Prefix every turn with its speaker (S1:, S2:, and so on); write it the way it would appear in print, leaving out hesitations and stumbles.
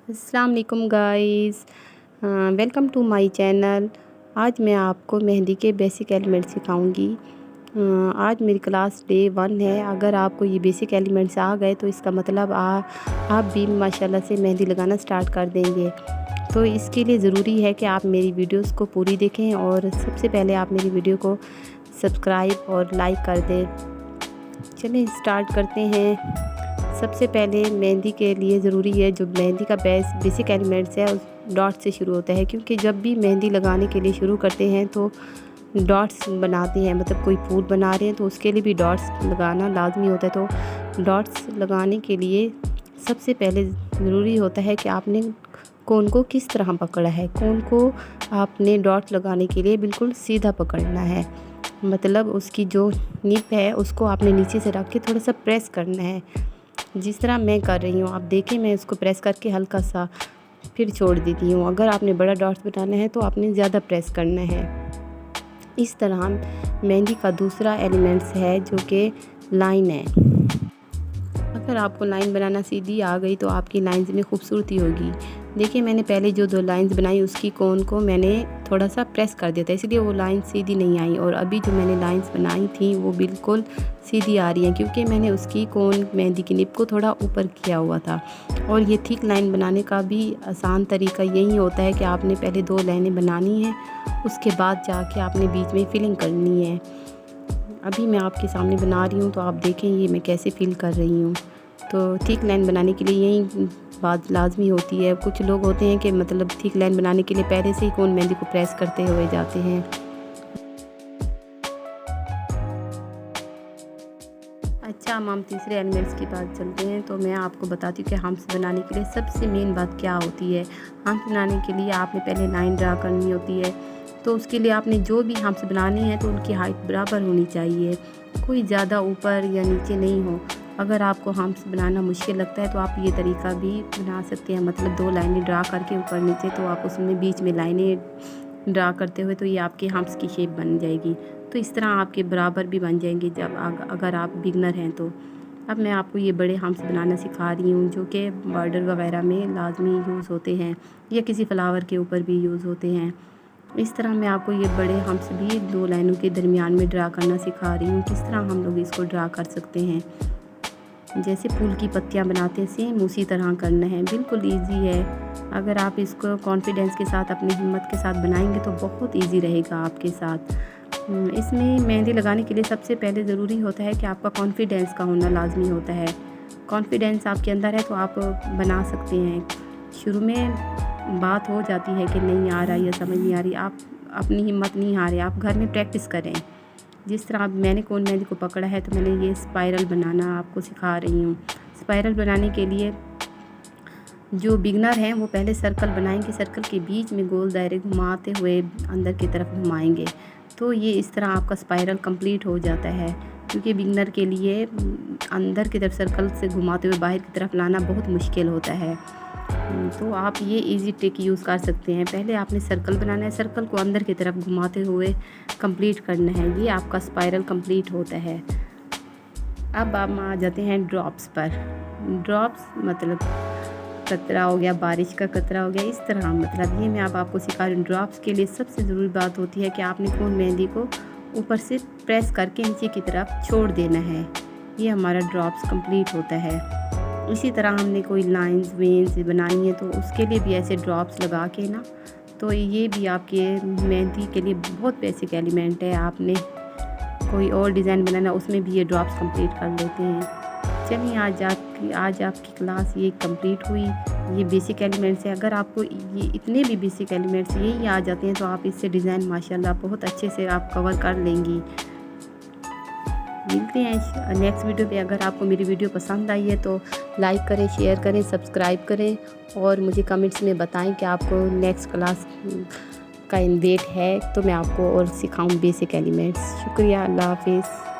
S1: अस्सलाम वालेकुम guys, welcome to my channel. आज मैं आपको मेहंदी के बेसिक एलिमेंट्स सिखाऊंगी। आज मेरी क्लास डे 1 है। अगर आपको ये बेसिक एलिमेंट्स आ गए तो इसका मतलब आप भी माशाल्लाह से मेहंदी लगाना स्टार्ट कर देंगे। तो इसके लिए ज़रूरी है कि आप मेरी वीडियोस को पूरी देखें और सबसे पहले आप मेरी वीडियो को सब्सक्राइब और लाइक कर दें। चलिए स्टार्ट करते हैं। सबसे पहले मेहंदी के लिए ज़रूरी है, जो मेहंदी का बेसिक एलिमेंट्स है उस डॉट से शुरू होता है, क्योंकि जब भी मेहंदी लगाने के लिए शुरू करते हैं तो डॉट्स बनाते हैं, मतलब कोई फूल बना रहे हैं तो उसके लिए भी डॉट्स लगाना लाजमी होता है। तो डॉट्स लगाने के लिए सबसे पहले ज़रूरी होता है कि आपने कोन को किस तरह पकड़ा है। कोन को आपने डॉट लगाने के लिए बिल्कुल सीधा पकड़ना है, मतलब उसकी जो निप है उसको आपने नीचे से रख के थोड़ा सा प्रेस करना है, जिस तरह मैं कर रही हूँ। आप देखें, मैं इसको प्रेस करके हल्का सा फिर छोड़ देती हूँ। अगर आपने बड़ा डॉट्स बनाना है तो आपने ज़्यादा प्रेस करना है। इस तरह मेहंदी का दूसरा एलिमेंट्स है जो कि लाइन है। अगर आपको लाइन बनाना सीधी आ गई तो आपकी लाइंस में खूबसूरती होगी। देखिए, मैंने पहले जो 2 लाइंस बनाई उसकी कोन को मैंने थोड़ा सा प्रेस कर दिया था, इसलिए वो लाइन सीधी नहीं आई। और अभी जो मैंने लाइंस बनाई थी वो बिल्कुल सीधी आ रही हैं, क्योंकि मैंने उसकी कोन मेहंदी की निप को थोड़ा ऊपर किया हुआ था। और ये थिक लाइन बनाने का भी आसान तरीका यही होता है कि आपने पहले 2 लाइनें बनानी हैं, उसके बाद जाके आपने बीच में फिलिंग करनी है। अभी मैं आपके सामने बना रही हूँ तो आप देखें ये मैं कैसे फिल कर रही हूँ। तो थिक लाइन बनाने के लिए यही बात लाजमी होती है। कुछ लोग होते हैं कि मतलब थिक लाइन बनाने के लिए पहले से ही कोन मेहंदी को प्रेस करते हुए जाते हैं। अच्छा, हम तीसरे एलिमेंट्स की बात चलते हैं। तो मैं आपको बताती हूँ कि हम्स बनाने के लिए सबसे मेन बात क्या होती है। हम्स बनाने के लिए आपने पहले लाइन ड्रा करनी होती है। तो उसके लिए आपने जो भी हम्स बनाने हैं तो उनकी हाइट बराबर होनी चाहिए, कोई ज़्यादा ऊपर या नीचे नहीं हो। अगर आपको हम्स बनाना मुश्किल लगता है तो आप ये तरीका भी बना सकते हैं, मतलब 2 लाइनें ड्रा करके ऊपर नीचे, तो आप उसमें बीच में लाइनें ड्रा करते हुए तो ये आपके हम्स की शेप बन जाएगी। तो इस तरह आपके बराबर भी बन जाएंगे जब अगर आप बिगनर हैं तो। अब मैं आपको ये बड़े हम्स बनाना सिखा रही हूँ, जो कि बॉर्डर वगैरह में लाजमी यूज़ होते हैं या किसी फ्लावर के ऊपर भी यूज़ होते हैं। इस तरह मैं आपको ये बड़े हम्स भी 2 लाइनों के दरमियान में ड्रा करना सिखा रही हूँ, किस तरह हम लोग इसको ड्रा कर सकते हैं। जैसे फूल की पत्तियाँ बनाते हैं सेम उसी तरह करना है, बिल्कुल इजी है। अगर आप इसको कॉन्फिडेंस के साथ, अपनी हिम्मत के साथ बनाएंगे तो बहुत इजी रहेगा आपके साथ। इसमें मेहंदी लगाने के लिए सबसे पहले ज़रूरी होता है कि आपका कॉन्फिडेंस का होना लाजमी होता है। कॉन्फिडेंस आपके अंदर है तो आप बना सकते हैं। शुरू में बात हो जाती है कि नहीं आ रहा या समझ नहीं आ रही, आप अपनी हिम्मत नहीं हारें, आप घर में प्रैक्टिस करें। जिस तरह मैंने कोन मेहंदी को पकड़ा है तो मैंने ये स्पाइरल बनाना आपको सिखा रही हूँ। स्पाइरल बनाने के लिए जो बिगनर हैं वो पहले सर्कल बनाएंगे, सर्कल के बीच में गोल दायरे घुमाते हुए अंदर की तरफ घुमाएंगे, तो ये इस तरह आपका स्पाइरल कंप्लीट हो जाता है। क्योंकि बिगनर के लिए अंदर की तरफ सर्कल से घुमाते हुए बाहर की तरफ लाना बहुत मुश्किल होता है। तो आप ये इजी ट्रिक यूज़ कर सकते हैं। पहले आपने सर्कल बनाना है, सर्कल को अंदर की तरफ घुमाते हुए कंप्लीट करना है, ये आपका स्पाइरल कंप्लीट होता है। अब हम आ जाते हैं ड्रॉप्स पर। ड्रॉप्स मतलब कतरा हो गया, बारिश का कतरा हो गया, इस तरह मतलब ये मैं अब आपको सिखा रही हूँ। ड्रॉप्स के लिए सबसे ज़रूरी बात होती है कि आपने कोन मेहंदी को ऊपर से प्रेस करके नीचे की तरफ छोड़ देना है, ये हमारा ड्रॉप्स कंप्लीट होता है। इसी तरह हमने कोई लाइंस वेन्स बनानी है तो उसके लिए भी ऐसे ड्रॉप्स लगा के ना, तो ये भी आपके मेहंदी के लिए बहुत बेसिक एलिमेंट है। आपने कोई और डिज़ाइन बनाना उसमें भी ये ड्रॉप्स कंप्लीट कर लेते हैं। चलिए आज आपकी क्लास ये कंप्लीट हुई। ये बेसिक एलिमेंट्स है। अगर आपको ये इतने भी बेसिक एलिमेंट्स यही आ जाते हैं तो आप इससे डिज़ाइन माशाल्लाह बहुत अच्छे से आप कवर कर लेंगी। मिलते हैं नेक्स्ट वीडियो पे। अगर आपको मेरी वीडियो पसंद आई है तो लाइक करें, शेयर करें, सब्सक्राइब करें और मुझे कमेंट्स में बताएं कि आपको नेक्स्ट क्लास का वेट है तो मैं आपको और सिखाऊं बेसिक एलिमेंट्स। शुक्रिया, अल्लाह हाफिज़।